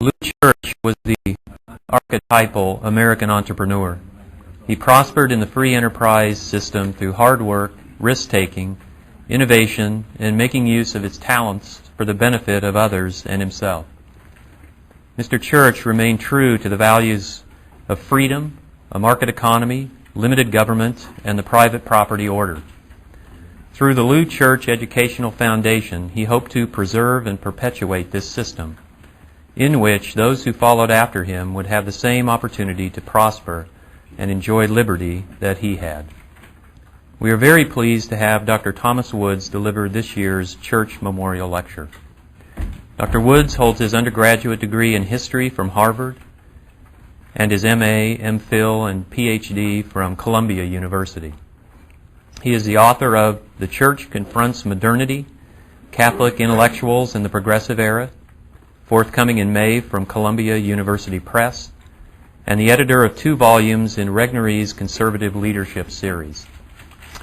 Lou Church was the archetypal American entrepreneur. He prospered in the free enterprise system through hard work, risk-taking, innovation, and making use of his talents for the benefit of others and himself. Mr. Church remained true to the values of freedom, a market economy, limited government, and the private property order. Through the Lou Church Educational Foundation, he hoped to preserve and perpetuate this system, in which those who followed after him would have the same opportunity to prosper and enjoy liberty that he had. We are very pleased to have Dr. Thomas Woods deliver this year's Church Memorial Lecture. Dr. Woods holds his undergraduate degree in history from Harvard and his MA, MPhil, and PhD from Columbia University. He is the author of The Church Confronts Modernity, Catholic Intellectuals in the Progressive Era, forthcoming in May from Columbia University Press, and the editor of 2 volumes in Regnery's Conservative Leadership series.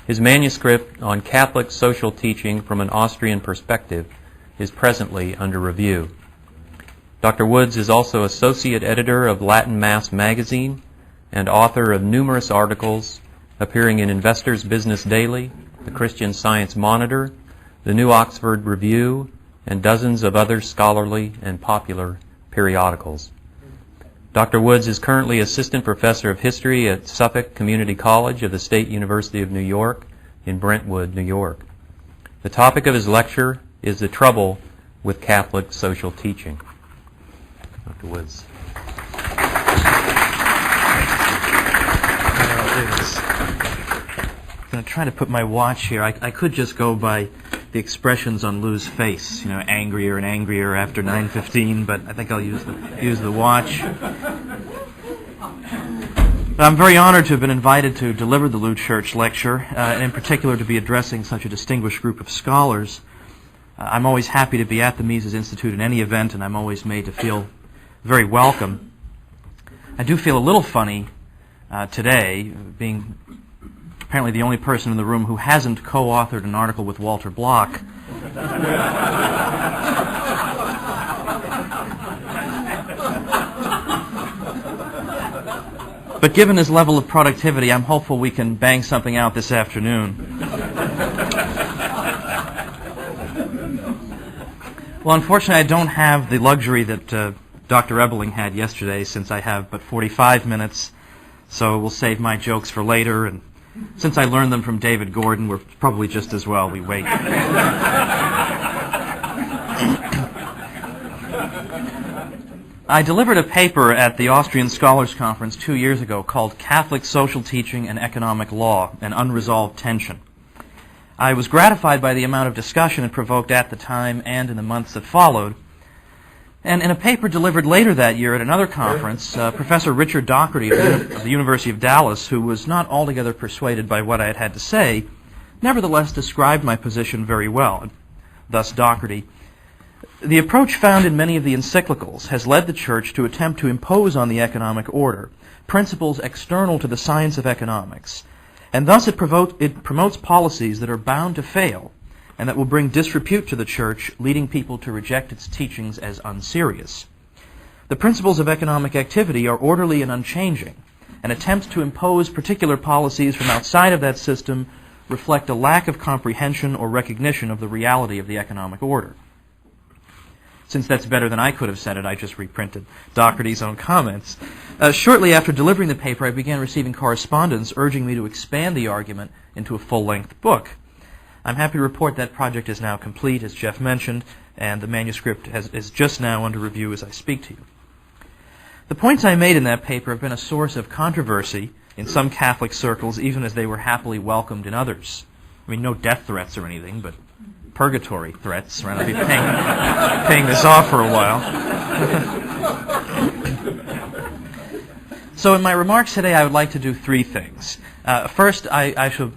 His manuscript on Catholic social teaching from an Austrian perspective is presently under review. Dr. Woods is also associate editor of Latin Mass magazine and author of numerous articles appearing in Investor's Business Daily, the Christian Science Monitor, the New Oxford Review, and dozens of other scholarly and popular periodicals. Dr. Woods is currently Assistant Professor of History at Suffolk Community College of the State University of New York in Brentwood, New York. The topic of his lecture is the trouble with Catholic social teaching. Dr. Woods. I'm going to try to put my watch here. I could just go by the expressions on Lou's face, angrier and angrier after 9:15, but I think I'll use the watch. I'm very honored to have been invited to deliver the Lou Church lecture, and in particular to be addressing such a distinguished group of scholars. I'm always happy to be at the Mises Institute in any event, and I'm always made to feel very welcome. I do feel a little funny today, being apparently the only person in the room who hasn't co-authored an article with Walter Block. But given his level of productivity, I'm hopeful we can bang something out this afternoon. Well, unfortunately, I don't have the luxury that Dr. Ebeling had yesterday, since I have but 45 minutes, so we'll save my jokes for later, and since I learned them from David Gordon, we're probably just as well we wait. I delivered a paper at the Austrian Scholars Conference 2 years ago called Catholic Social Teaching and Economic Law, an Unresolved Tension. I was gratified by the amount of discussion it provoked at the time and in the months that followed. And in a paper delivered later that year at another conference, Professor Richard Doherty of the University of Dallas, who was not altogether persuaded by what I had to say, nevertheless described my position very well. Thus Doherty, the approach found in many of the encyclicals has led the Church to attempt to impose on the economic order principles external to the science of economics, and thus it promotes policies that are bound to fail, and that will bring disrepute to the Church, leading people to reject its teachings as unserious. The principles of economic activity are orderly and unchanging, and attempts to impose particular policies from outside of that system reflect a lack of comprehension or recognition of the reality of the economic order. Since that's better than I could have said it, I just reprinted Doherty's own comments. Shortly after delivering the paper, I began receiving correspondence urging me to expand the argument into a full-length book. I'm happy to report that project is now complete, as Jeff mentioned, and the manuscript is just now under review as I speak to you. The points I made in that paper have been a source of controversy in some Catholic circles, even as they were happily welcomed in others. I mean, no death threats or anything, but purgatory threats. Right? I'll be paying this off for a while. So in my remarks today, I would like to do 3 things. First, I shall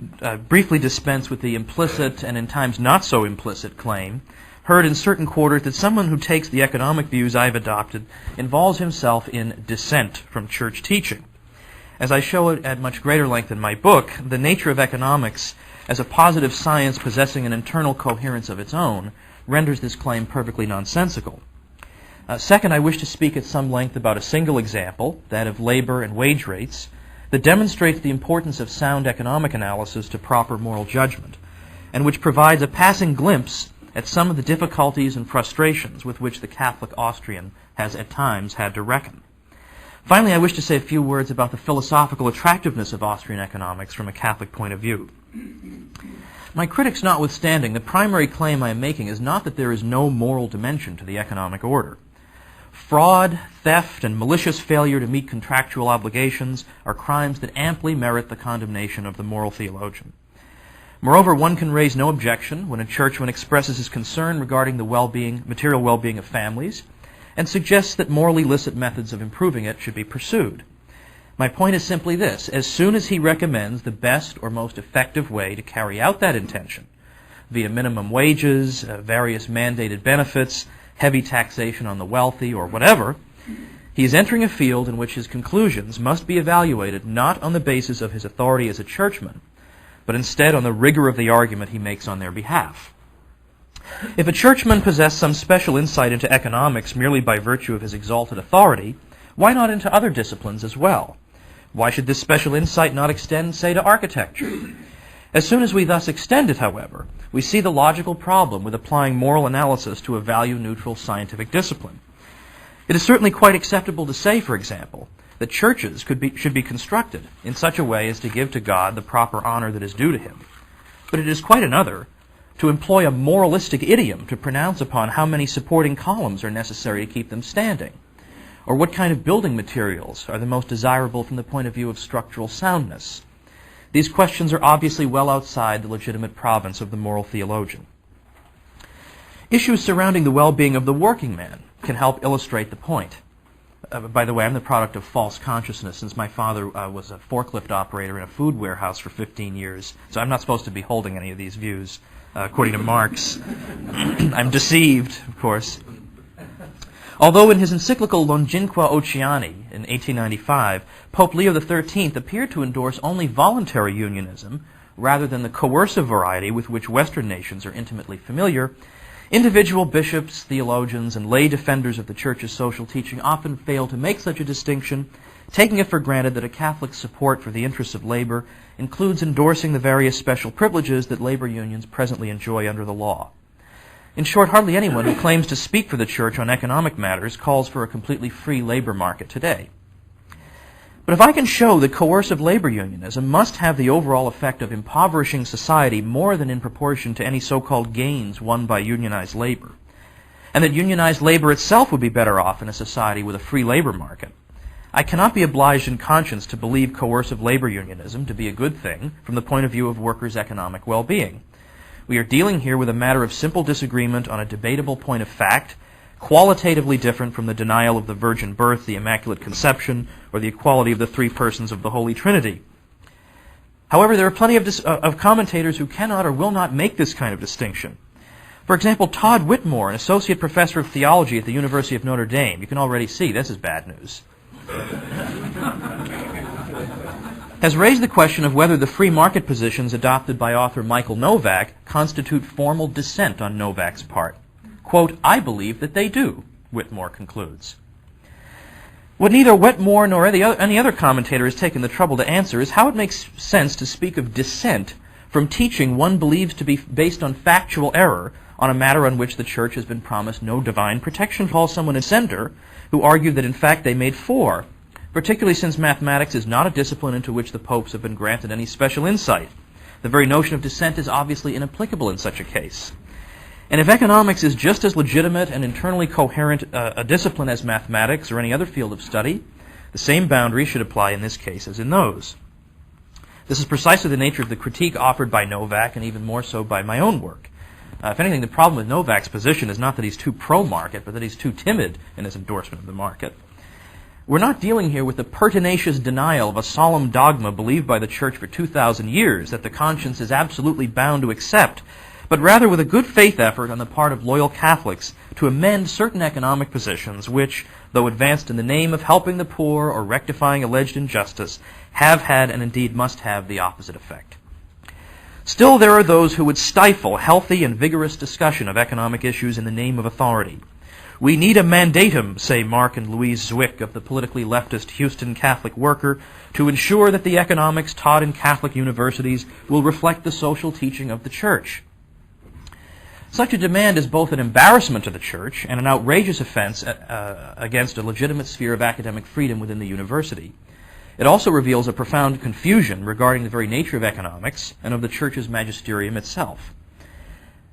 briefly dispense with the implicit and in times not so implicit claim heard in certain quarters that someone who takes the economic views I've adopted involves himself in dissent from church teaching. As I show it at much greater length in my book, the nature of economics as a positive science possessing an internal coherence of its own renders this claim perfectly nonsensical. Second, I wish to speak at some length about a single example, that of labor and wage rates, that demonstrates the importance of sound economic analysis to proper moral judgment, and which provides a passing glimpse at some of the difficulties and frustrations with which the Catholic Austrian has at times had to reckon. Finally, I wish to say a few words about the philosophical attractiveness of Austrian economics from a Catholic point of view. My critics notwithstanding, the primary claim I am making is not that there is no moral dimension to the economic order. Fraud, theft, and malicious failure to meet contractual obligations are crimes that amply merit the condemnation of the moral theologian. Moreover, one can raise no objection when a churchman expresses his concern regarding the material well-being of families and suggests that morally licit methods of improving it should be pursued. My point is simply this: as soon as he recommends the best or most effective way to carry out that intention, via minimum wages, various mandated benefits, heavy taxation on the wealthy, or whatever, he is entering a field in which his conclusions must be evaluated not on the basis of his authority as a churchman, but instead on the rigor of the argument he makes on their behalf. If a churchman possessed some special insight into economics merely by virtue of his exalted authority, why not into other disciplines as well? Why should this special insight not extend, say, to architecture? As soon as we thus extend it, however, we see the logical problem with applying moral analysis to a value-neutral scientific discipline. It is certainly quite acceptable to say, for example, that churches should be constructed in such a way as to give to God the proper honor that is due to him. But it is quite another to employ a moralistic idiom to pronounce upon how many supporting columns are necessary to keep them standing, or what kind of building materials are the most desirable from the point of view of structural soundness. These questions are obviously well outside the legitimate province of the moral theologian. Issues surrounding the well-being of the working man can help illustrate the point. By the way, I'm the product of false consciousness, since my father was a forklift operator in a food warehouse for 15 years, so I'm not supposed to be holding any of these views, according to Marx. I'm deceived, of course. Although in his encyclical Longinque Oceani in 1895, Pope Leo XIII appeared to endorse only voluntary unionism rather than the coercive variety with which Western nations are intimately familiar, individual bishops, theologians, and lay defenders of the Church's social teaching often fail to make such a distinction, taking it for granted that a Catholic support for the interests of labor includes endorsing the various special privileges that labor unions presently enjoy under the law. In short, hardly anyone who claims to speak for the Church on economic matters calls for a completely free labor market today. But if I can show that coercive labor unionism must have the overall effect of impoverishing society more than in proportion to any so-called gains won by unionized labor, and that unionized labor itself would be better off in a society with a free labor market, I cannot be obliged in conscience to believe coercive labor unionism to be a good thing from the point of view of workers' economic well-being. We are dealing here with a matter of simple disagreement on a debatable point of fact, qualitatively different from the denial of the virgin birth, the Immaculate Conception, or the equality of the three persons of the Holy Trinity. However, there are plenty of commentators who cannot or will not make this kind of distinction. For example, Todd Whitmore, an associate professor of theology at the University of Notre Dame. You can already see this is bad news. Has raised the question of whether the free market positions adopted by author Michael Novak constitute formal dissent on Novak's part. Quote, "I believe that they do," Whitmore concludes. What neither Whitmore nor any other commentator has taken the trouble to answer is how it makes sense to speak of dissent from teaching one believes to be based on factual error on a matter on which the Church has been promised no divine protection. Call someone a dissenter who argued that in fact they made four, particularly since mathematics is not a discipline into which the popes have been granted any special insight. The very notion of dissent is obviously inapplicable in such a case. And if economics is just as legitimate and internally coherent a discipline as mathematics or any other field of study, the same boundary should apply in this case as in those. This is precisely the nature of the critique offered by Novak, and even more so by my own work. If anything, the problem with Novak's position is not that he's too pro-market, but that he's too timid in his endorsement of the market. We're not dealing here with the pertinacious denial of a solemn dogma believed by the Church for 2,000 years that the conscience is absolutely bound to accept, but rather with a good faith effort on the part of loyal Catholics to amend certain economic positions which, though advanced in the name of helping the poor or rectifying alleged injustice, have had and indeed must have the opposite effect. Still, there are those who would stifle healthy and vigorous discussion of economic issues in the name of authority, We need a mandatum, say Mark and Louise Zwick of the politically leftist Houston Catholic Worker, to ensure that the economics taught in Catholic universities will reflect the social teaching of the Church. Such a demand is both an embarrassment to the Church and an outrageous offense against a legitimate sphere of academic freedom within the university. It also reveals a profound confusion regarding the very nature of economics and of the Church's magisterium itself.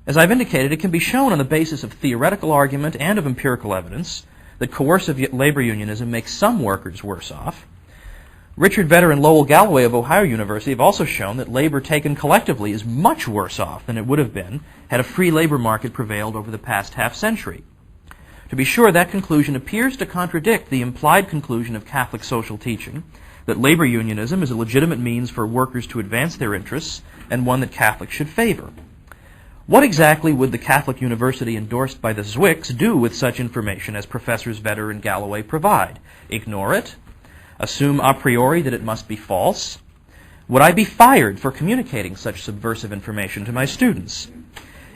As I've indicated, it can be shown on the basis of theoretical argument and of empirical evidence that coercive labor unionism makes some workers worse off. Richard Vedder and Lowell Galloway of Ohio University have also shown that labor taken collectively is much worse off than it would have been had a free labor market prevailed over the past half-century. To be sure, that conclusion appears to contradict the implied conclusion of Catholic social teaching that labor unionism is a legitimate means for workers to advance their interests and one that Catholics should favor. What exactly would the Catholic university endorsed by the Zwicks do with such information as Professors Vedder and Galloway provide? Ignore it? Assume a priori that it must be false? Would I be fired for communicating such subversive information to my students?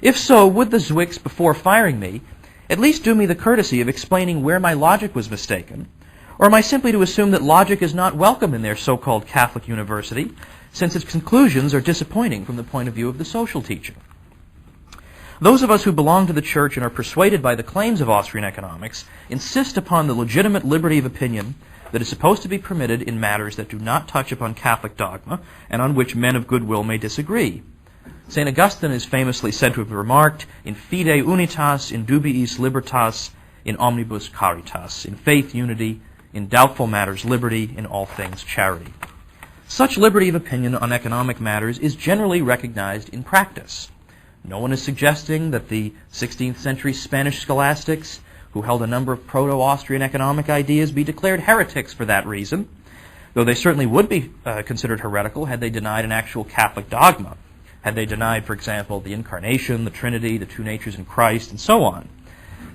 If so, would the Zwicks, before firing me, at least do me the courtesy of explaining where my logic was mistaken? Or am I simply to assume that logic is not welcome in their so-called Catholic university, since its conclusions are disappointing from the point of view of the social teaching? Those of us who belong to the Church and are persuaded by the claims of Austrian economics insist upon the legitimate liberty of opinion that is supposed to be permitted in matters that do not touch upon Catholic dogma and on which men of goodwill may disagree. St. Augustine is famously said to have remarked, "In fide unitas, in dubiis libertas, in omnibus caritas," in faith unity, in doubtful matters liberty, in all things charity. Such liberty of opinion on economic matters is generally recognized in practice. No one is suggesting that the 16th century Spanish scholastics, who held a number of proto-Austrian economic ideas, be declared heretics for that reason, though they certainly would be considered heretical had they denied an actual Catholic dogma, had they denied, for example, the Incarnation, the Trinity, the two natures in Christ, and so on.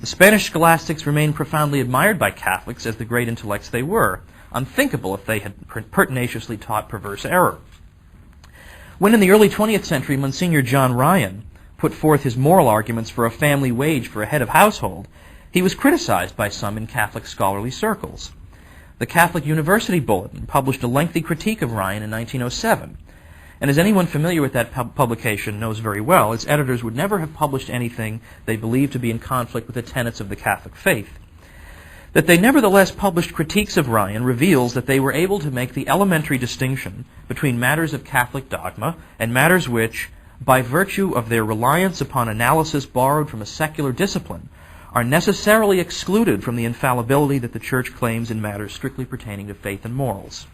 The Spanish scholastics remained profoundly admired by Catholics as the great intellects they were, unthinkable if they had pertinaciously taught perverse error. When in the early 20th century Monsignor John Ryan put forth his moral arguments for a family wage for a head of household, he was criticized by some in Catholic scholarly circles. The Catholic University Bulletin published a lengthy critique of Ryan in 1907, and as anyone familiar with that publication knows very well, its editors would never have published anything they believed to be in conflict with the tenets of the Catholic faith. That they nevertheless published critiques of Ryan reveals that they were able to make the elementary distinction between matters of Catholic dogma and matters which, by virtue of their reliance upon analysis borrowed from a secular discipline, are necessarily excluded from the infallibility that the Church claims in matters strictly pertaining to faith and morals.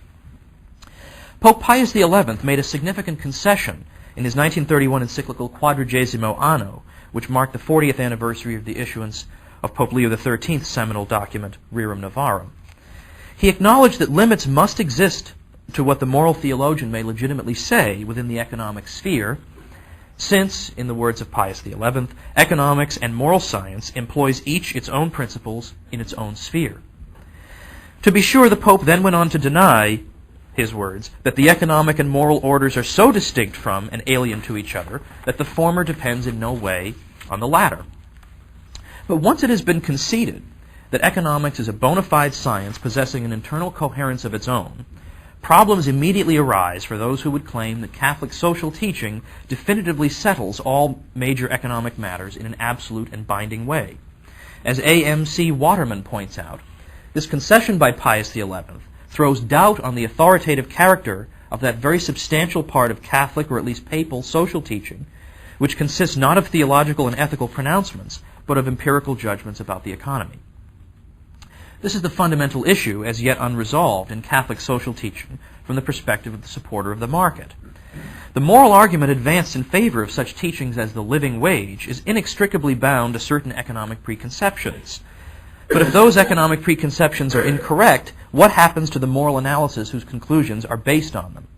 Pope Pius XI made a significant concession in his 1931 encyclical Quadragesimo Anno, which marked the 40th anniversary of the issuance of Pope Leo XIII's seminal document, Rerum Novarum. He acknowledged that limits must exist to what the moral theologian may legitimately say within the economic sphere, since, in the words of Pius XI, economics and moral science employs each its own principles in its own sphere. To be sure, the Pope then went on to deny, his words, that the economic and moral orders are so distinct from and alien to each other that the former depends in no way on the latter. But once it has been conceded that economics is a bona fide science possessing an internal coherence of its own, problems immediately arise for those who would claim that Catholic social teaching definitively settles all major economic matters in an absolute and binding way. As A.M.C. Waterman points out, this concession by Pius XI throws doubt on the authoritative character of that very substantial part of Catholic, or at least papal, social teaching, which consists not of theological and ethical pronouncements, but of empirical judgments about the economy. This is the fundamental issue, as yet unresolved, in Catholic social teaching from the perspective of the supporter of the market. The moral argument advanced in favor of such teachings as the living wage is inextricably bound to certain economic preconceptions. But if those economic preconceptions are incorrect, what happens to the moral analysis whose conclusions are based on them?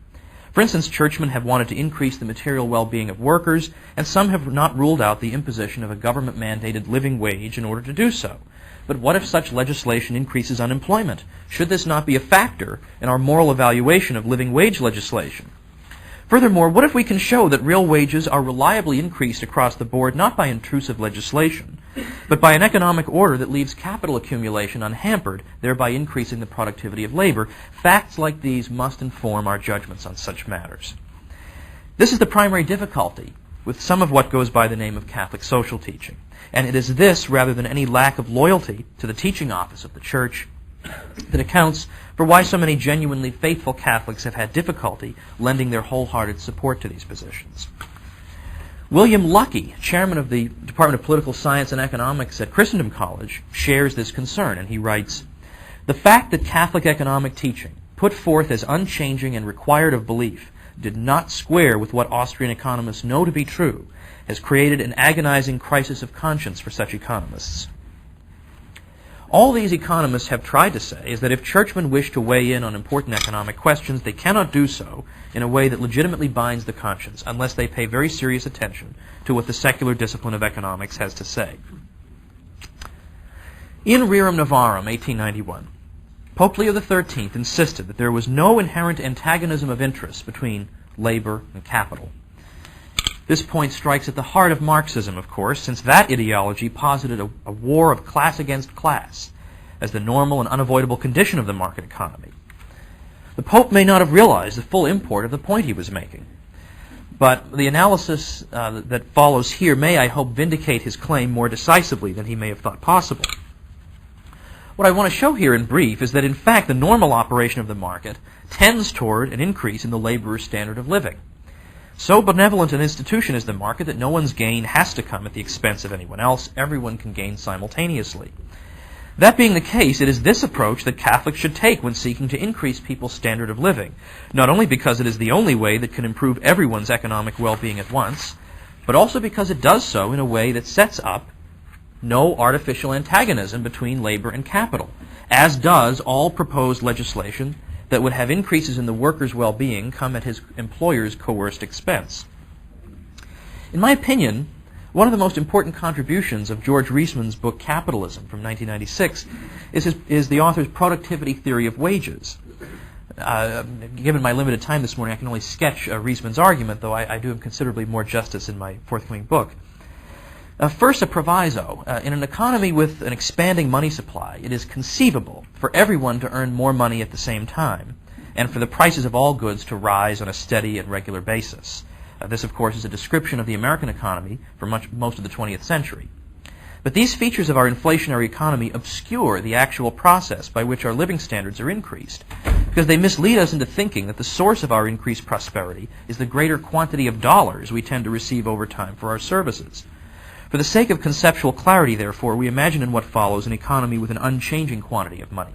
For instance, churchmen have wanted to increase the material well-being of workers, and some have not ruled out the imposition of a government-mandated living wage in order to do so. But what if such legislation increases unemployment? Should this not be a factor in our moral evaluation of living wage legislation? Furthermore, what if we can show that real wages are reliably increased across the board not by intrusive legislation, but by an economic order that leaves capital accumulation unhampered, thereby increasing the productivity of labor. Facts like these must inform our judgments on such matters. This is the primary difficulty with some of what goes by the name of Catholic social teaching, and it is this, rather than any lack of loyalty to the teaching office of the Church, that accounts for why so many genuinely faithful Catholics have had difficulty lending their wholehearted support to these positions. William Luckey, chairman of the Department of Political Science and Economics at Christendom College, shares this concern, and he writes, "The fact that Catholic economic teaching, put forth as unchanging and required of belief, did not square with what Austrian economists know to be true, has created an agonizing crisis of conscience for such economists." All these economists have tried to say is that if churchmen wish to weigh in on important economic questions, they cannot do so in a way that legitimately binds the conscience unless they pay very serious attention to what the secular discipline of economics has to say. In Rerum Novarum, 1891, Pope Leo XIII insisted that there was no inherent antagonism of interests between labor and capital. This point strikes at the heart of Marxism, of course, since that ideology posited a war of class against class as the normal and unavoidable condition of the market economy. The Pope may not have realized the full import of the point he was making, but the analysis that follows here may, I hope, vindicate his claim more decisively than he may have thought possible. What I want to show here in brief is that, in fact, the normal operation of the market tends toward an increase in the laborer's standard of living. So benevolent an institution is the market that no one's gain has to come at the expense of anyone else. Everyone can gain simultaneously. That being the case, it is this approach that Catholics should take when seeking to increase people's standard of living, not only because it is the only way that can improve everyone's economic well-being at once, but also because it does so in a way that sets up no artificial antagonism between labor and capital, as does all proposed legislation that would have increases in the worker's well-being come at his employer's coerced expense. In my opinion, one of the most important contributions of George Reisman's book Capitalism from 1996 is the author's productivity theory of wages. Given my limited time this morning, I can only sketch Reisman's argument, though I do him considerably more justice in my forthcoming book. First, a proviso. In an economy with an expanding money supply, it is conceivable for everyone to earn more money at the same time, and for the prices of all goods to rise on a steady and regular basis. This, of course, is a description of the American economy for most of the 20th century. But these features of our inflationary economy obscure the actual process by which our living standards are increased, because they mislead us into thinking that the source of our increased prosperity is the greater quantity of dollars we tend to receive over time for our services. For the sake of conceptual clarity, therefore, we imagine in what follows an economy with an unchanging quantity of money.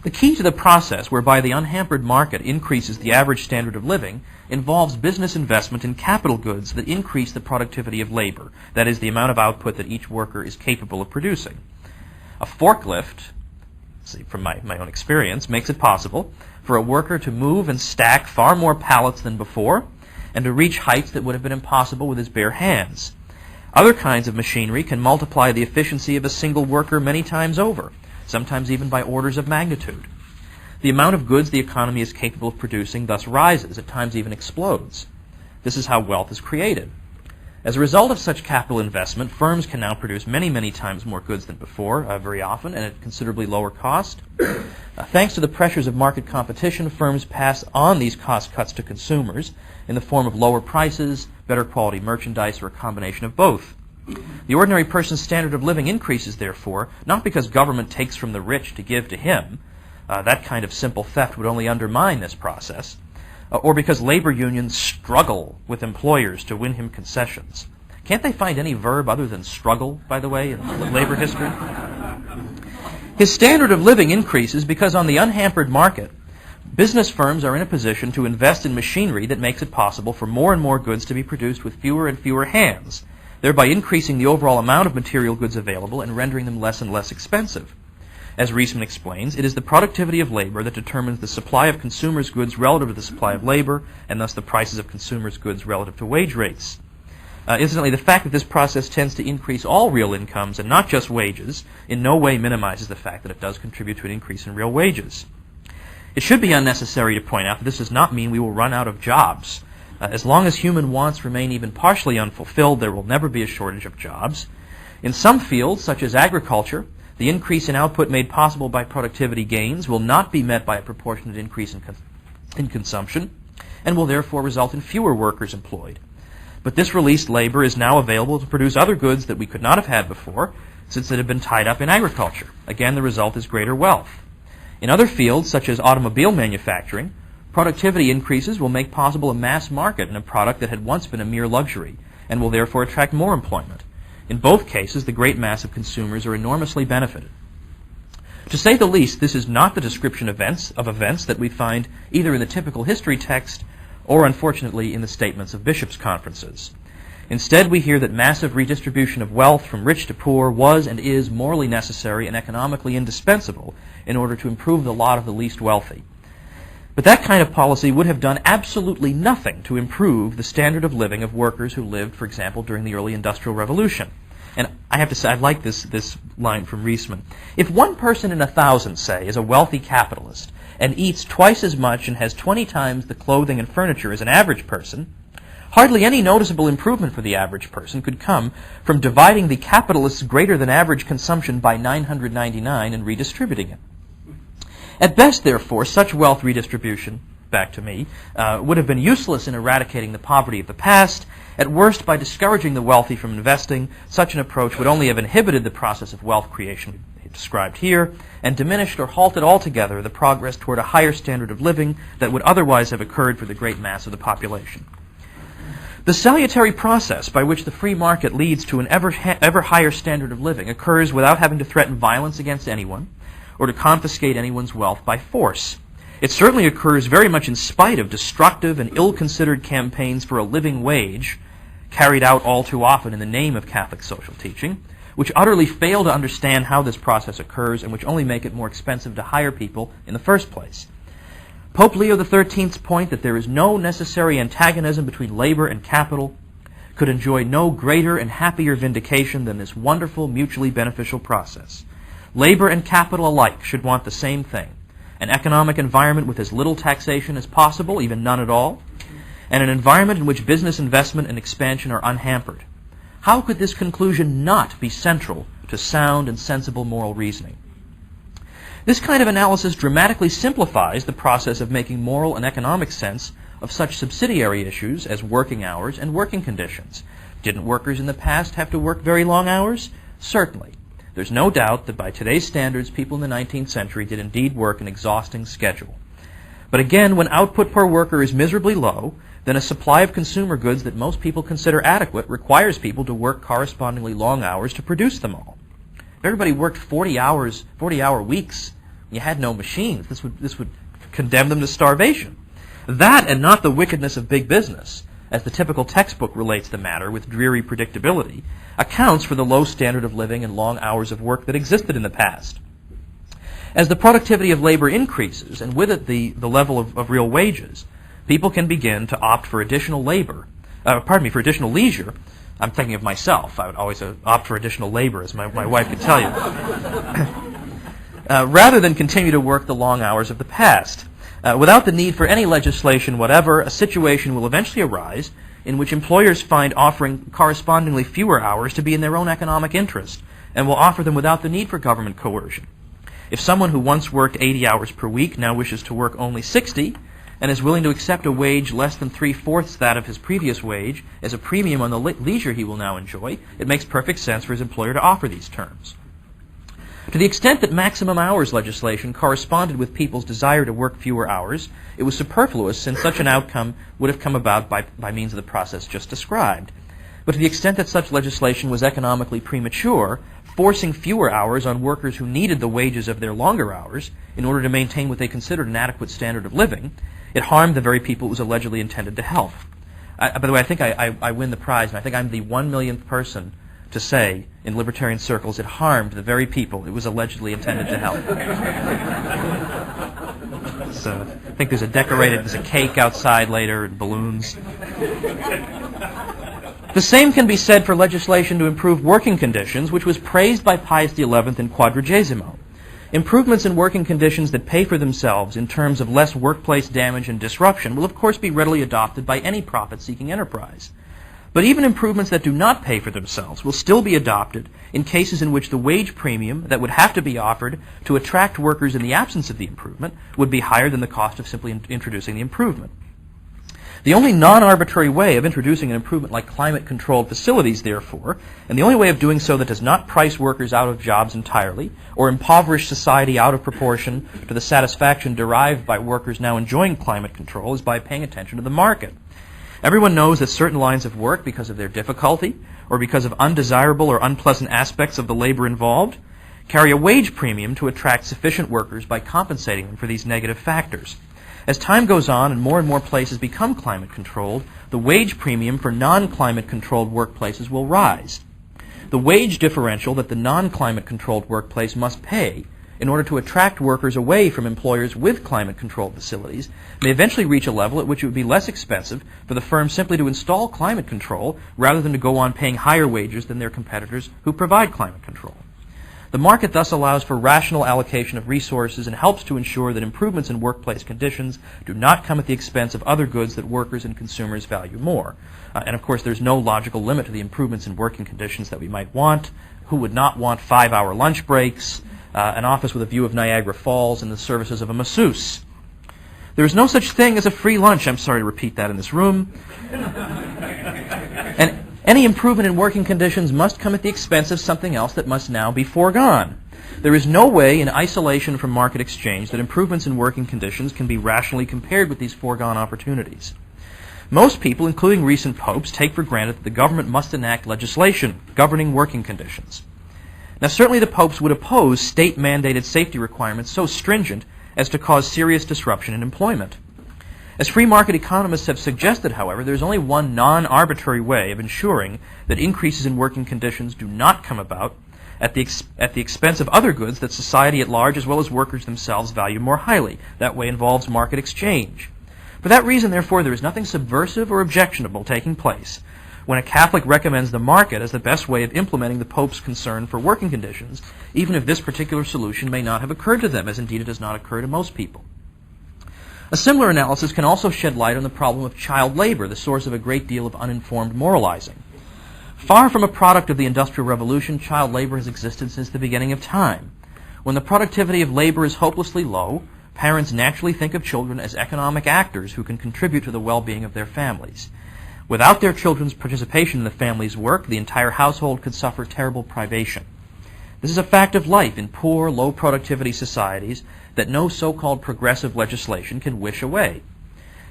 The key to the process whereby the unhampered market increases the average standard of living involves business investment in capital goods that increase the productivity of labor, that is, the amount of output that each worker is capable of producing. A forklift, from my own experience, makes it possible for a worker to move and stack far more pallets than before, and to reach heights that would have been impossible with his bare hands. Other kinds of machinery can multiply the efficiency of a single worker many times over, sometimes even by orders of magnitude. The amount of goods the economy is capable of producing thus rises, at times even explodes. This is how wealth is created. As a result of such capital investment, firms can now produce many, many times more goods than before, very often, and at considerably lower cost. Thanks to the pressures of market competition, firms pass on these cost cuts to consumers in the form of lower prices, better quality merchandise, or a combination of both. The ordinary person's standard of living increases, therefore, not because government takes from the rich to give to him. That kind of simple theft would only undermine this process. Or because labor unions struggle with employers to win him concessions. Can't they find any verb other than struggle, by the way, in labor history? His standard of living increases because on the unhampered market, business firms are in a position to invest in machinery that makes it possible for more and more goods to be produced with fewer and fewer hands, thereby increasing the overall amount of material goods available and rendering them less and less expensive. As Reisman explains, it is the productivity of labor that determines the supply of consumers' goods relative to the supply of labor, and thus the prices of consumers' goods relative to wage rates. Incidentally, the fact that this process tends to increase all real incomes and not just wages in no way minimizes the fact that it does contribute to an increase in real wages. It should be unnecessary to point out that this does not mean we will run out of jobs. As long as human wants remain even partially unfulfilled, there will never be a shortage of jobs. In some fields, such as agriculture, the increase in output made possible by productivity gains will not be met by a proportionate increase in consumption, and will therefore result in fewer workers employed. But this released labor is now available to produce other goods that we could not have had before, since it had been tied up in agriculture. Again, the result is greater wealth. In other fields, such as automobile manufacturing, productivity increases will make possible a mass market in a product that had once been a mere luxury, and will therefore attract more employment. In both cases, the great mass of consumers are enormously benefited. To say the least, this is not the description of events that we find either in the typical history text or, unfortunately, in the statements of bishops' conferences. Instead, we hear that massive redistribution of wealth from rich to poor was and is morally necessary and economically indispensable in order to improve the lot of the least wealthy. But that kind of policy would have done absolutely nothing to improve the standard of living of workers who lived, for example, during the early Industrial Revolution. And I have to say, I like this line from Reisman. If one person in 1,000, say, is a wealthy capitalist and eats twice as much and has 20 times the clothing and furniture as an average person, hardly any noticeable improvement for the average person could come from dividing the capitalist's greater than average consumption by 999 and redistributing it. At best, therefore, such wealth redistribution, back to me, would have been useless in eradicating the poverty of the past. At worst, by discouraging the wealthy from investing, such an approach would only have inhibited the process of wealth creation described here, and diminished or halted altogether the progress toward a higher standard of living that would otherwise have occurred for the great mass of the population. The salutary process by which the free market leads to an ever higher standard of living occurs without having to threaten violence against anyone or to confiscate anyone's wealth by force. It certainly occurs very much in spite of destructive and ill-considered campaigns for a living wage carried out all too often in the name of Catholic social teaching, which utterly fail to understand how this process occurs and which only make it more expensive to hire people in the first place. Pope Leo XIII's point that there is no necessary antagonism between labor and capital could enjoy no greater and happier vindication than this wonderful, mutually beneficial process. Labor and capital alike should want the same thing: an economic environment with as little taxation as possible, even none at all, and an environment in which business investment and expansion are unhampered. How could this conclusion not be central to sound and sensible moral reasoning? This kind of analysis dramatically simplifies the process of making moral and economic sense of such subsidiary issues as working hours and working conditions. Didn't workers in the past have to work very long hours? Certainly. There's no doubt that by today's standards, people in the 19th century did indeed work an exhausting schedule. But again, when output per worker is miserably low, then a supply of consumer goods that most people consider adequate requires people to work correspondingly long hours to produce them all. If everybody worked 40-hour weeks, and you had no machines, this would condemn them to starvation. That, and not the wickedness of big business, as the typical textbook relates the matter with dreary predictability, accounts for the low standard of living and long hours of work that existed in the past. As the productivity of labor increases, and with it the level of real wages, people can begin to opt for additional for additional leisure. I'm thinking of myself. I would always opt for additional labor, as my wife could tell you. Rather than continue to work the long hours of the past. Without the need for any legislation whatever, a situation will eventually arise in which employers find offering correspondingly fewer hours to be in their own economic interest, and will offer them without the need for government coercion. If someone who once worked 80 hours per week now wishes to work only 60, and is willing to accept a wage less than 3/4 that of his previous wage as a premium on the leisure he will now enjoy, it makes perfect sense for his employer to offer these terms. To the extent that maximum hours legislation corresponded with people's desire to work fewer hours, it was superfluous, since such an outcome would have come about by means of the process just described. But to the extent that such legislation was economically premature, forcing fewer hours on workers who needed the wages of their longer hours in order to maintain what they considered an adequate standard of living, it harmed the very people it was allegedly intended to help. By the way, I think I win the prize, and I think I'm the 1 millionth person to say in libertarian circles it harmed the very people it was allegedly intended to help. So I think there's a cake outside later and balloons. The same can be said for legislation to improve working conditions, which was praised by Pius XI in Quadragesimo. Improvements in working conditions that pay for themselves in terms of less workplace damage and disruption will of course be readily adopted by any profit-seeking enterprise. But even improvements that do not pay for themselves will still be adopted in cases in which the wage premium that would have to be offered to attract workers in the absence of the improvement would be higher than the cost of simply introducing the improvement. The only non-arbitrary way of introducing an improvement like climate-controlled facilities, therefore, and the only way of doing so that does not price workers out of jobs entirely or impoverish society out of proportion to the satisfaction derived by workers now enjoying climate control, is by paying attention to the market. Everyone knows that certain lines of work, because of their difficulty or because of undesirable or unpleasant aspects of the labor involved, carry a wage premium to attract sufficient workers by compensating them for these negative factors. As time goes on and more places become climate controlled, the wage premium for non-climate controlled workplaces will rise. The wage differential that the non-climate controlled workplace must pay in order to attract workers away from employers with climate controlled facilities may eventually reach a level at which it would be less expensive for the firm simply to install climate control rather than to go on paying higher wages than their competitors who provide climate control. The market thus allows for rational allocation of resources and helps to ensure that improvements in workplace conditions do not come at the expense of other goods that workers and consumers value more. And of course, there's no logical limit to the improvements in working conditions that we might want. Who would not want 5-hour lunch breaks, an office with a view of Niagara Falls, and the services of a masseuse? There is no such thing as a free lunch. I'm sorry to repeat that in this room. And any improvement in working conditions must come at the expense of something else that must now be foregone. There is no way in isolation from market exchange that improvements in working conditions can be rationally compared with these foregone opportunities. Most people, including recent popes, take for granted that the government must enact legislation governing working conditions. Now, certainly the popes would oppose state-mandated safety requirements so stringent as to cause serious disruption in employment. As free market economists have suggested, however, there is only one non-arbitrary way of ensuring that increases in working conditions do not come about at the expense of other goods that society at large as well as workers themselves value more highly. That way involves market exchange. For that reason, therefore, there is nothing subversive or objectionable taking place when a Catholic recommends the market as the best way of implementing the Pope's concern for working conditions, even if this particular solution may not have occurred to them, as indeed it does not occur to most people. A similar analysis can also shed light on the problem of child labor, the source of a great deal of uninformed moralizing. Far from a product of the Industrial Revolution, child labor has existed since the beginning of time. When the productivity of labor is hopelessly low, parents naturally think of children as economic actors who can contribute to the well-being of their families. Without their children's participation in the family's work, the entire household could suffer terrible privation. This is a fact of life in poor, low-productivity societies that no so-called progressive legislation can wish away.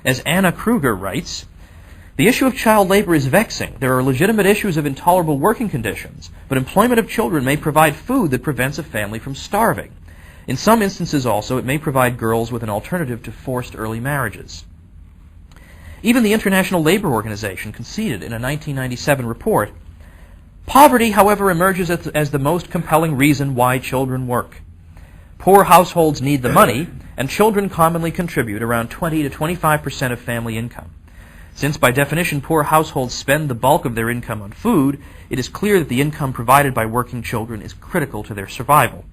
As Anna Kruger writes, "The issue of child labor is vexing. There are legitimate issues of intolerable working conditions, but employment of children may provide food that prevents a family from starving. In some instances also, it may provide girls with an alternative to forced early marriages." Even the International Labor Organization conceded in a 1997 report, "Poverty, however, emerges as the most compelling reason why children work. Poor households need the money, and children commonly contribute around 20 to 25% of family income. Since by definition poor households spend the bulk of their income on food, it is clear that the income provided by working children is critical to their survival."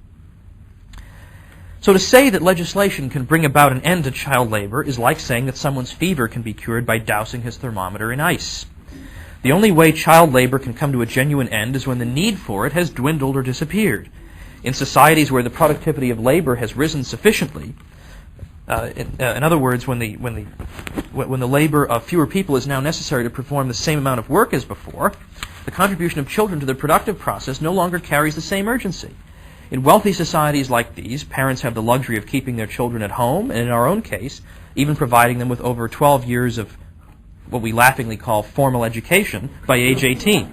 So to say that legislation can bring about an end to child labor is like saying that someone's fever can be cured by dousing his thermometer in ice. The only way child labor can come to a genuine end is when the need for it has dwindled or disappeared. In societies where the productivity of labor has risen sufficiently, in other words, when the labor of fewer people is now necessary to perform the same amount of work as before, the contribution of children to the productive process no longer carries the same urgency. In wealthy societies like these, parents have the luxury of keeping their children at home, and in our own case, even providing them with over 12 years of what we laughingly call formal education by age 18.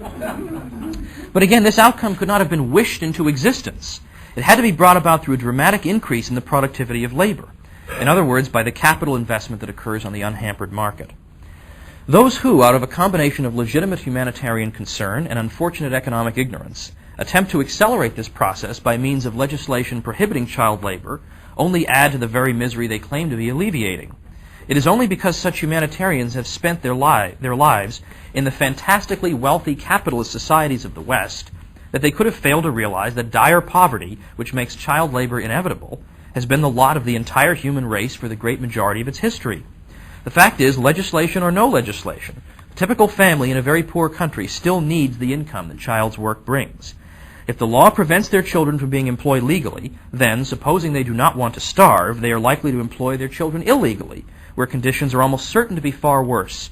But again, this outcome could not have been wished into existence. It had to be brought about through a dramatic increase in the productivity of labor. In other words, by the capital investment that occurs on the unhampered market. Those who, out of a combination of legitimate humanitarian concern and unfortunate economic ignorance, attempt to accelerate this process by means of legislation prohibiting child labor only add to the very misery they claim to be alleviating. It is only because such humanitarians have spent their lives in the fantastically wealthy capitalist societies of the West that they could have failed to realize that dire poverty, which makes child labor inevitable, has been the lot of the entire human race for the great majority of its history. The fact is, legislation or no legislation, A typical family in a very poor country still needs the income that child's work brings. If the law prevents their children from being employed legally, then, supposing they do not want to starve, they are likely to employ their children illegally, where conditions are almost certain to be far worse.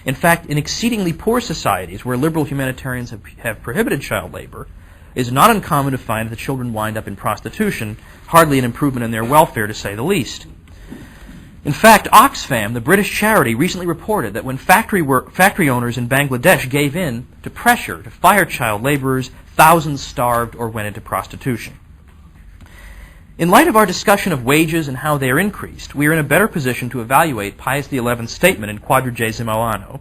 In fact, in exceedingly poor societies where liberal humanitarians have prohibited child labor, it is not uncommon to find that the children wind up in prostitution, hardly an improvement in their welfare, to say the least. In fact, Oxfam, the British charity, recently reported that when factory owners in Bangladesh gave in to pressure to fire child laborers, thousands starved or went into prostitution. In light of our discussion of wages and how they are increased, we are in a better position to evaluate Pius XI's statement in Quadragesimo Anno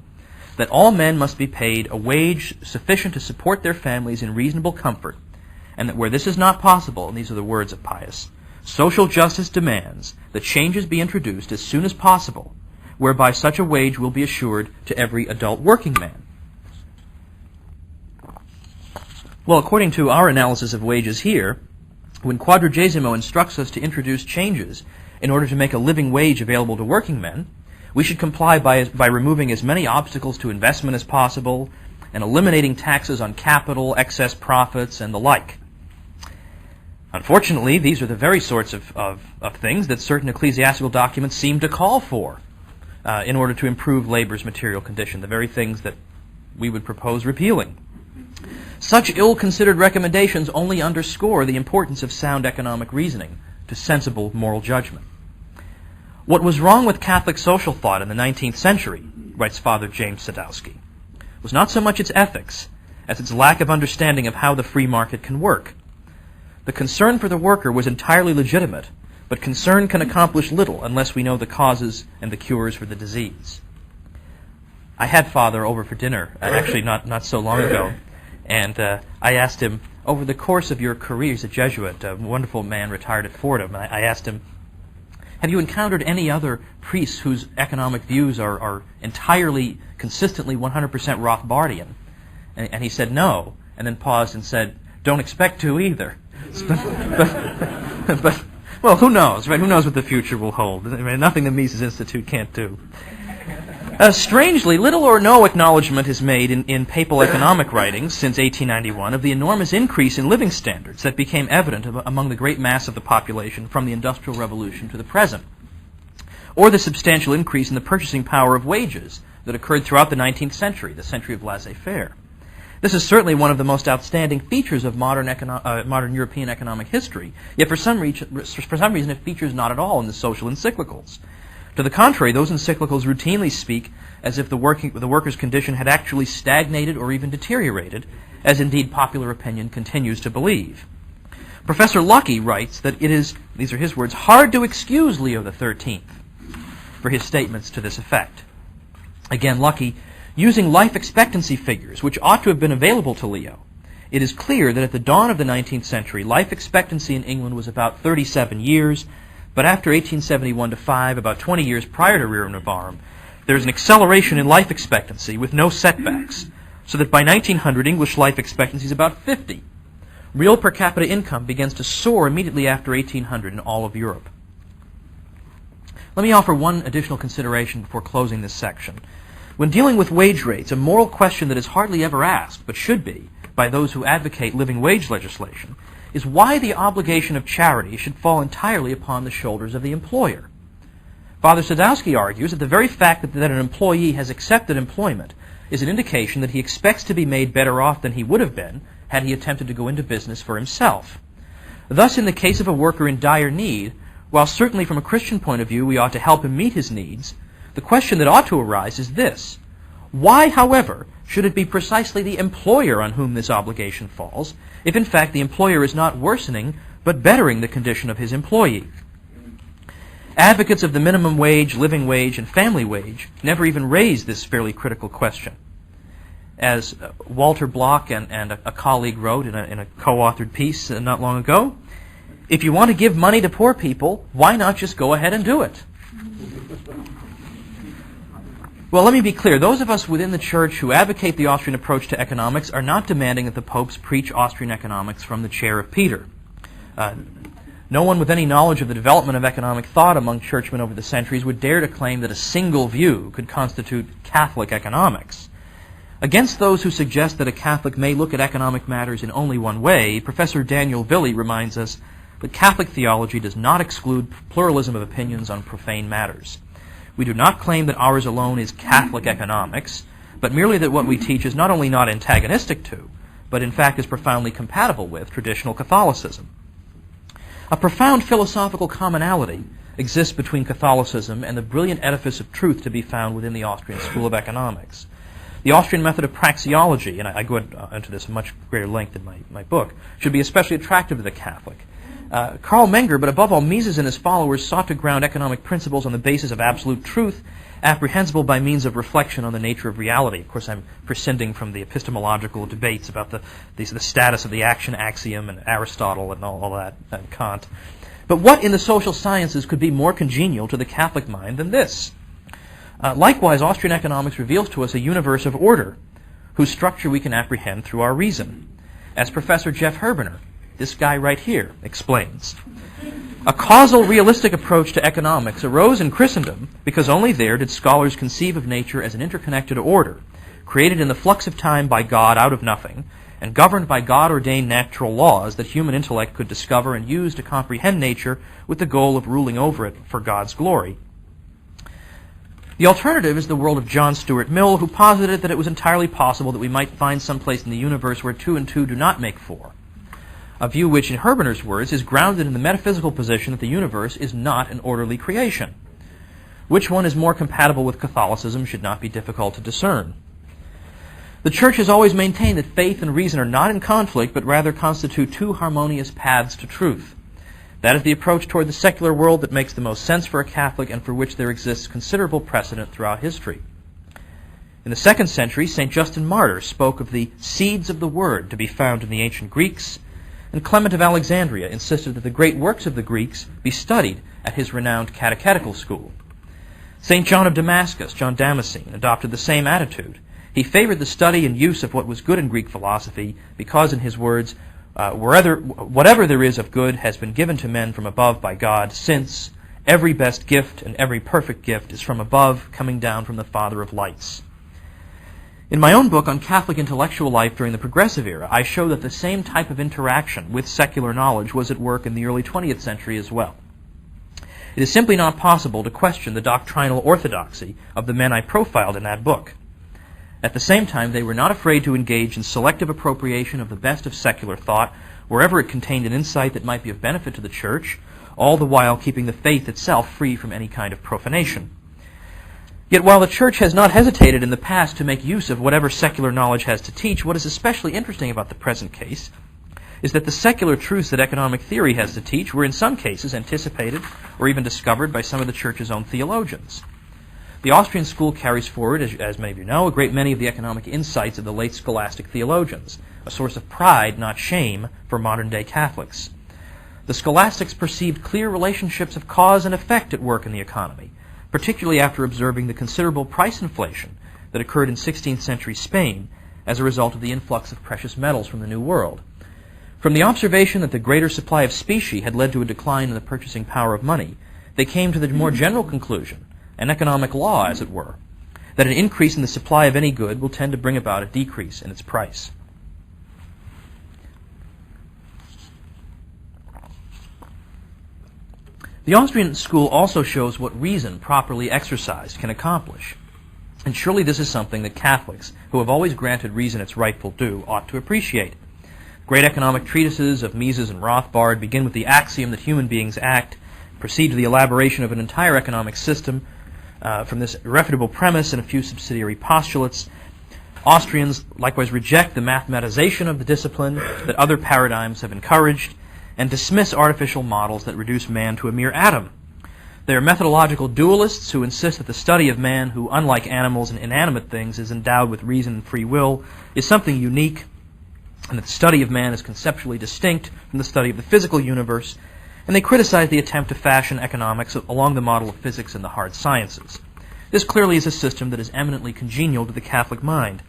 that all men must be paid a wage sufficient to support their families in reasonable comfort, and that where this is not possible, and these are the words of Pius, social justice demands that changes be introduced as soon as possible, whereby such a wage will be assured to every adult working man. Well, according to our analysis of wages here, when Quadragesimo instructs us to introduce changes in order to make a living wage available to working men, we should comply by removing as many obstacles to investment as possible and eliminating taxes on capital, excess profits, and the like. Unfortunately, these are the very sorts of things that certain ecclesiastical documents seem to call for in order to improve labor's material condition, the very things that we would propose repealing. Such ill-considered recommendations only underscore the importance of sound economic reasoning to sensible moral judgment. What was wrong with Catholic social thought in the 19th century, writes Father James Sadowski, was not so much its ethics as its lack of understanding of how the free market can work. The concern for the worker was entirely legitimate, but concern can accomplish little unless we know the causes and the cures for the disease. I had Father over for dinner, actually not so long ago, and I asked him, over the course of your career as a Jesuit, a wonderful man retired at Fordham, I asked him, have you encountered any other priests whose economic views are entirely, consistently 100% Rothbardian? And he said no, and then paused and said, don't expect to either. But well, who knows, right? Who knows what the future will hold? I mean, nothing the Mises Institute can't do. Strangely, little or no acknowledgment is made in papal economic writings since 1891 of the enormous increase in living standards that became evident among the great mass of the population from the Industrial Revolution to the present, or the substantial increase in the purchasing power of wages that occurred throughout the 19th century, the century of laissez-faire. This is certainly one of the most outstanding features of modern European economic history, yet for some reason it features not at all in the social encyclicals. To the contrary, those encyclicals routinely speak as if the worker's condition had actually stagnated or even deteriorated, as indeed popular opinion continues to believe. Professor Lucky writes that it is, these are his words, hard to excuse Leo XIII for his statements to this effect. Again, Lucky, using life expectancy figures, which ought to have been available to Leo, it is clear that at the dawn of the 19th century, life expectancy in England was about 37 years, but after 1871-5, about 20 years prior to Rerum Novarum, there is an acceleration in life expectancy with no setbacks, so that by 1900, English life expectancy is about 50. Real per capita income begins to soar immediately after 1800 in all of Europe. Let me offer one additional consideration before closing this section. When dealing with wage rates, a moral question that is hardly ever asked, but should be, by those who advocate living wage legislation, is why the obligation of charity should fall entirely upon the shoulders of the employer. Father Sadowski argues that the very fact that an employee has accepted employment is an indication that he expects to be made better off than he would have been had he attempted to go into business for himself. Thus, in the case of a worker in dire need, while certainly from a Christian point of view we ought to help him meet his needs, the question that ought to arise is this: why, however, should it be precisely the employer on whom this obligation falls, if in fact the employer is not worsening but bettering the condition of his employee? Advocates of the minimum wage, living wage, and family wage never even raise this fairly critical question. As Walter Block and a colleague wrote in a co-authored piece not long ago, if you want to give money to poor people, why not just go ahead and do it? Well, let me be clear. Those of us within the Church who advocate the Austrian approach to economics are not demanding that the popes preach Austrian economics from the chair of Peter. No one with any knowledge of the development of economic thought among churchmen over the centuries would dare to claim that a single view could constitute Catholic economics. Against those who suggest that a Catholic may look at economic matters in only one way, Professor Daniel Villey reminds us that Catholic theology does not exclude pluralism of opinions on profane matters. We do not claim that ours alone is Catholic economics, but merely that what we teach is not only not antagonistic to, but in fact is profoundly compatible with traditional Catholicism. A profound philosophical commonality exists between Catholicism and the brilliant edifice of truth to be found within the Austrian School of Economics. The Austrian method of praxeology, and I go into this in much greater length in my book, should be especially attractive to the Catholic. Karl Menger, but above all Mises and his followers, sought to ground economic principles on the basis of absolute truth, apprehensible by means of reflection on the nature of reality. Of course, I'm prescinding from the epistemological debates about the status of the action axiom and Aristotle and all that, and Kant. But what in the social sciences could be more congenial to the Catholic mind than this? Likewise, Austrian economics reveals to us a universe of order, whose structure we can apprehend through our reason. As Professor Jeff Herbener, this guy right here, explains, a causal, realistic approach to economics arose in Christendom because only there did scholars conceive of nature as an interconnected order, created in the flux of time by God out of nothing, and governed by God-ordained natural laws that human intellect could discover and use to comprehend nature with the goal of ruling over it for God's glory. The alternative is the world of John Stuart Mill, who posited that it was entirely possible that we might find some place in the universe where 2 and 2 do not make 4. A view which, in Herbener's words, is grounded in the metaphysical position that the universe is not an orderly creation. Which one is more compatible with Catholicism should not be difficult to discern. The Church has always maintained that faith and reason are not in conflict, but rather constitute two harmonious paths to truth. That is the approach toward the secular world that makes the most sense for a Catholic and for which there exists considerable precedent throughout history. In the 2nd century, St. Justin Martyr spoke of the seeds of the Word to be found in the ancient Greeks, and Clement of Alexandria insisted that the great works of the Greeks be studied at his renowned catechetical school. St. John of Damascus, John Damascene, adopted the same attitude. He favored the study and use of what was good in Greek philosophy because, in his words, whatever there is of good has been given to men from above by God, since every best gift and every perfect gift is from above, coming down from the Father of lights. In my own book on Catholic intellectual life during the Progressive Era, I show that the same type of interaction with secular knowledge was at work in the early 20th century as well. It is simply not possible to question the doctrinal orthodoxy of the men I profiled in that book. At the same time, they were not afraid to engage in selective appropriation of the best of secular thought wherever it contained an insight that might be of benefit to the Church, all the while keeping the faith itself free from any kind of profanation. Yet while the Church has not hesitated in the past to make use of whatever secular knowledge has to teach, what is especially interesting about the present case is that the secular truths that economic theory has to teach were in some cases anticipated or even discovered by some of the Church's own theologians. The Austrian school carries forward, as many of you know, a great many of the economic insights of the late scholastic theologians, a source of pride, not shame, for modern-day Catholics. The scholastics perceived clear relationships of cause and effect at work in the economy, particularly after observing the considerable price inflation that occurred in 16th century Spain as a result of the influx of precious metals from the New World. From the observation that the greater supply of specie had led to a decline in the purchasing power of money, they came to the more general conclusion, an economic law, as it were, that an increase in the supply of any good will tend to bring about a decrease in its price. The Austrian school also shows what reason, properly exercised, can accomplish. And surely this is something that Catholics, who have always granted reason its rightful due, ought to appreciate. Great economic treatises of Mises and Rothbard begin with the axiom that human beings act, proceed to the elaboration of an entire economic system from this irrefutable premise and a few subsidiary postulates. Austrians likewise reject the mathematization of the discipline that other paradigms have encouraged and dismiss artificial models that reduce man to a mere atom. They are methodological dualists who insist that the study of man, who, unlike animals and inanimate things, is endowed with reason and free will, is something unique, and that the study of man is conceptually distinct from the study of the physical universe, and they criticize the attempt to fashion economics along the model of physics and the hard sciences. This clearly is a system that is eminently congenial to the Catholic mind.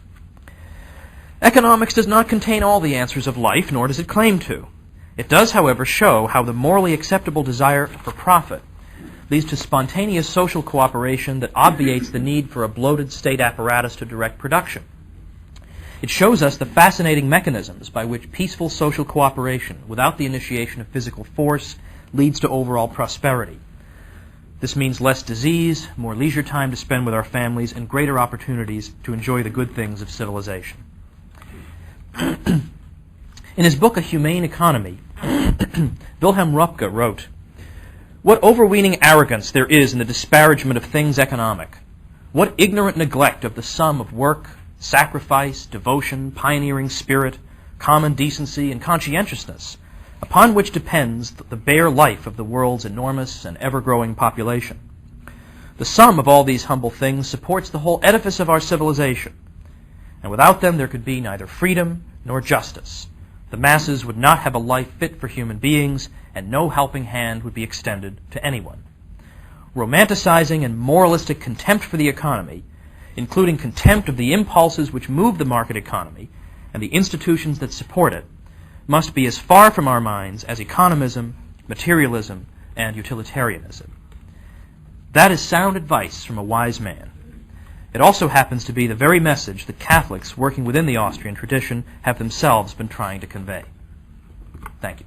Economics does not contain all the answers of life, nor does it claim to. It does, however, show how the morally acceptable desire for profit leads to spontaneous social cooperation that obviates the need for a bloated state apparatus to direct production. It shows us the fascinating mechanisms by which peaceful social cooperation, without the initiation of physical force, leads to overall prosperity. This means less disease, more leisure time to spend with our families, and greater opportunities to enjoy the good things of civilization. In his book, A Humane Economy, Wilhelm Röpke wrote, "What overweening arrogance there is in the disparagement of things economic! What ignorant neglect of the sum of work, sacrifice, devotion, pioneering spirit, common decency, and conscientiousness, upon which depends the bare life of the world's enormous and ever-growing population. The sum of all these humble things supports the whole edifice of our civilization, and without them there could be neither freedom nor justice. The masses would not have a life fit for human beings, and no helping hand would be extended to anyone. Romanticizing and moralistic contempt for the economy, including contempt of the impulses which move the market economy and the institutions that support it, must be as far from our minds as economism, materialism, and utilitarianism." That is sound advice from a wise man. It also happens to be the very message that Catholics working within the Austrian tradition have themselves been trying to convey. Thank you.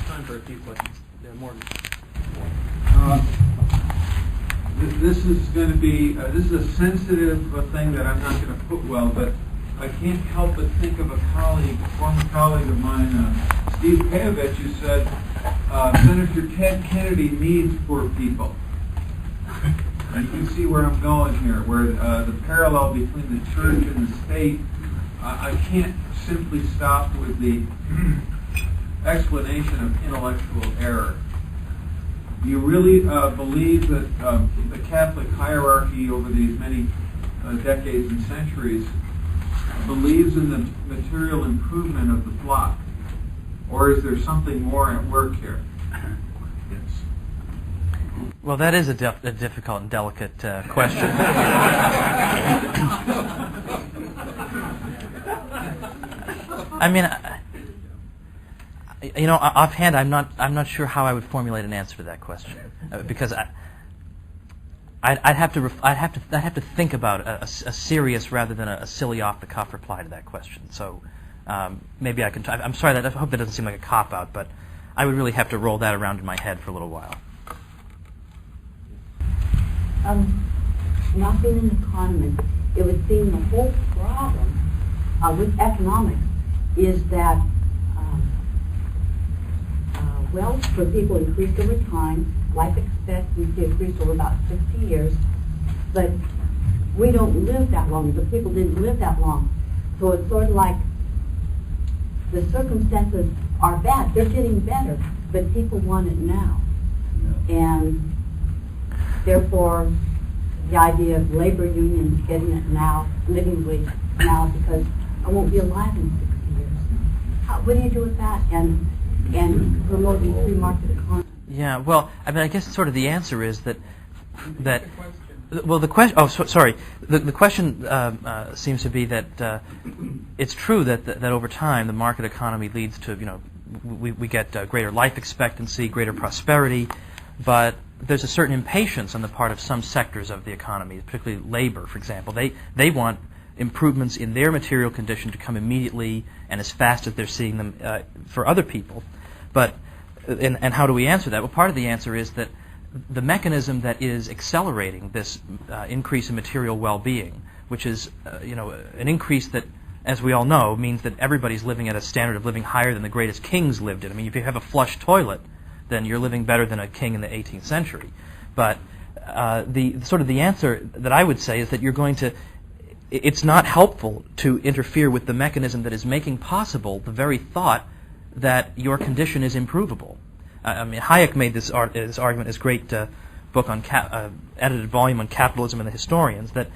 Time for a few questions. Morgan. This is going to be, this is a sensitive thing that I'm not going to put well, but I can't help but think of a colleague, a former colleague of mine, Steve Payovich, who said, Senator Ted Kennedy needs poor people. And you can see where I'm going here, where the parallel between the church and the state, I can't simply stop with the explanation of intellectual error. Do you really believe that the Catholic hierarchy over these many decades and centuries believes in the material improvement of the flock? Or is there something more at work here? Yes. Well, that is a difficult and delicate question. I mean, offhand, I'm not sure how I would formulate an answer to that question, because I'd have to think about a serious rather than a silly off-the-cuff reply to that question. So maybe I can. I'm sorry. I hope that doesn't seem like a cop-out, but I would really have to roll that around in my head for a little while. Not being an economist, it would seem the whole problem with economics is that wealth for people increased over time, life expectancy increased over about 60 years, but we don't live that long. The people didn't live that long. So it's sort of like the circumstances are bad. They're getting better, but people want it now. And therefore, the idea of labor unions getting it now, living wage now, because I won't be alive in 60 years. What do you do with that? And promoting free market economy? Yeah, well, I mean, I guess sort of the answer is that well, the question. Oh, sorry. The question seems to be that it's true that over time the market economy leads to we get greater life expectancy, greater prosperity, but there's a certain impatience on the part of some sectors of the economy, particularly labor, for example. They want improvements in their material condition to come immediately and as fast as they're seeing them for other people. But and how do we answer that? Well, part of the answer is that the mechanism that is accelerating this increase in material well-being, which is an increase that, as we all know, means that everybody's living at a standard of living higher than the greatest kings lived in. I mean, if you have a flush toilet, then you're living better than a king in the 18th century. But the answer that I would say is that you're going to. It's not helpful to interfere with the mechanism that is making possible the very thought that your condition is improvable. I mean, Hayek made this argument in his great book on edited volume on capitalism and the historians that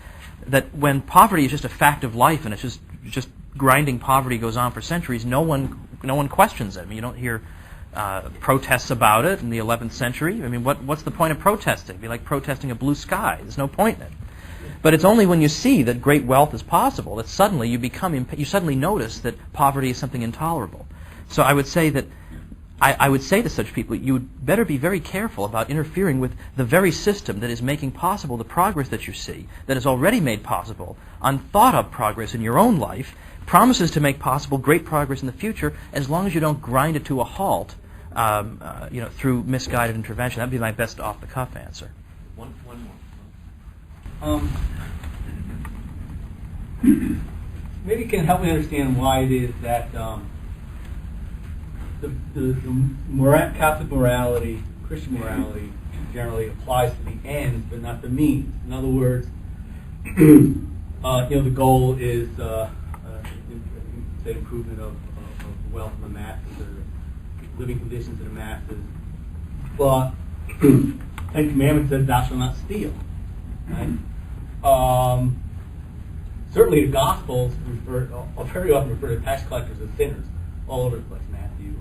when poverty is just a fact of life and it's just grinding poverty goes on for centuries, no one questions it. I mean, you don't hear protests about it in the 11th century. I mean, what's the point of protesting? It'd be like protesting a blue sky. There's no point in it. But it's only when you see that great wealth is possible that suddenly you suddenly notice that poverty is something intolerable. So I would say that I would say to such people, you would better be very careful about interfering with the very system that is making possible the progress that you see, that is already made possible, unthought of progress in your own life, promises to make possible great progress in the future, as long as you don't grind it to a halt, through misguided intervention. That would be my best off-the-cuff answer. One more. Maybe you can help me understand why it is that the Catholic morality, Christian morality, generally applies to the ends but not the means. In other words, the goal is say improvement of wealth of the masses or living conditions of the masses. But Ten Commandments says, "Thou shalt not steal." Right? Certainly, the Gospels very often refer to tax collectors as sinners all over the place. Matthew.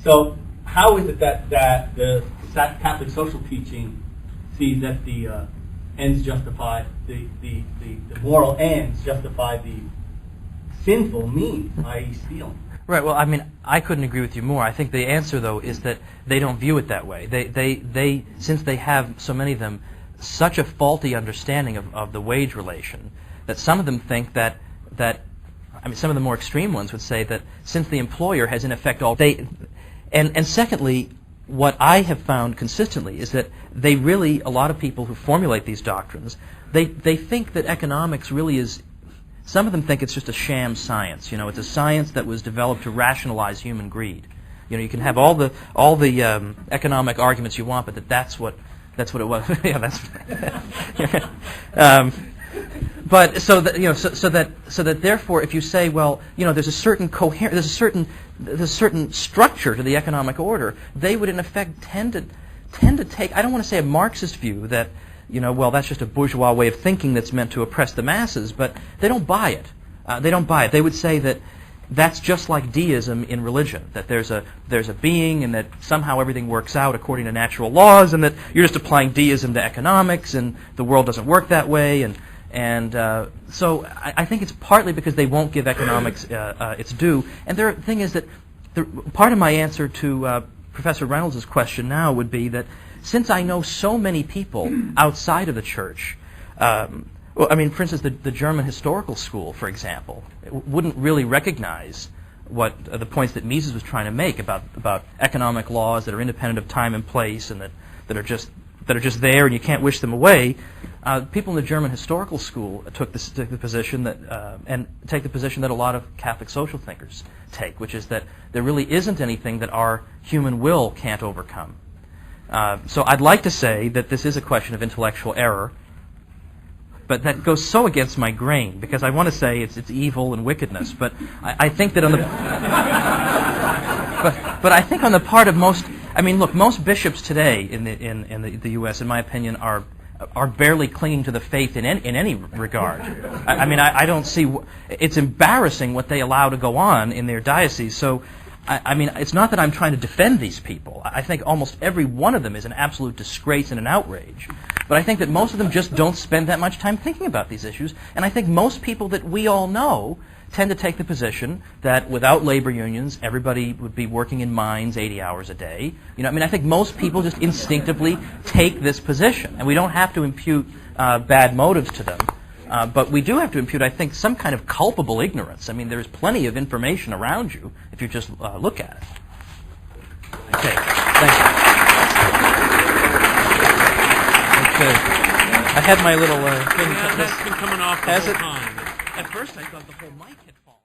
So, how is it that the Catholic social teaching sees that the ends justify the moral ends justify the sinful means, i.e., stealing? Right. Well, I mean, I couldn't agree with you more. I think the answer, though, is that they don't view it that way. They since they have, so many of them, such a faulty understanding of the wage relation, that some of them think that some of the more extreme ones would say that since the employer has in effect and secondly, what I have found consistently is that a lot of people who formulate these doctrines, they think that economics really is, some of them think it's just a sham science. It's a science that was developed to rationalize human greed. You can have all the economic arguments you want, but that's what it was. Yeah, that's. But so that therefore, if you say, well, there's a certain there's a certain structure to the economic order, they would in effect tend to take, I don't want to say a Marxist view that, well, that's just a bourgeois way of thinking that's meant to oppress the masses, but they don't buy it. They would say that that's just like deism in religion, that there's a being and that somehow everything works out according to natural laws, and that you're just applying deism to economics and the world doesn't work that way. And so I think it's partly because they won't give economics its due. And the thing is that part of my answer to Professor Reynolds' question now would be that since I know so many people outside of the church, for instance, the German historical school, for example, wouldn't really recognize what the points that Mises was trying to make about economic laws that are independent of time and place and that are just there and you can't wish them away. People in the German historical school took the position that a lot of Catholic social thinkers take, which is that there really isn't anything that our human will can't overcome. So I'd like to say that this is a question of intellectual error, but that goes so against my grain because I want to say it's evil and wickedness. But I think that on the but I think on the part of most. Most bishops today in the U.S., in my opinion, are barely clinging to the faith in any regard. I don't see. It's embarrassing what they allow to go on in their diocese. So, it's not that I'm trying to defend these people. I think almost every one of them is an absolute disgrace and an outrage. But I think that most of them just don't spend that much time thinking about these issues. And I think most people that we all know tend to take the position that without labor unions, everybody would be working in mines 80 hours a day. I think most people just instinctively take this position, and we don't have to impute bad motives to them. But we do have to impute, I think, some kind of culpable ignorance. There's plenty of information around you if you just look at it. Okay, thank you. Okay. I had my little thing. That's been coming off the whole time. At first I thought the whole mic had fallen.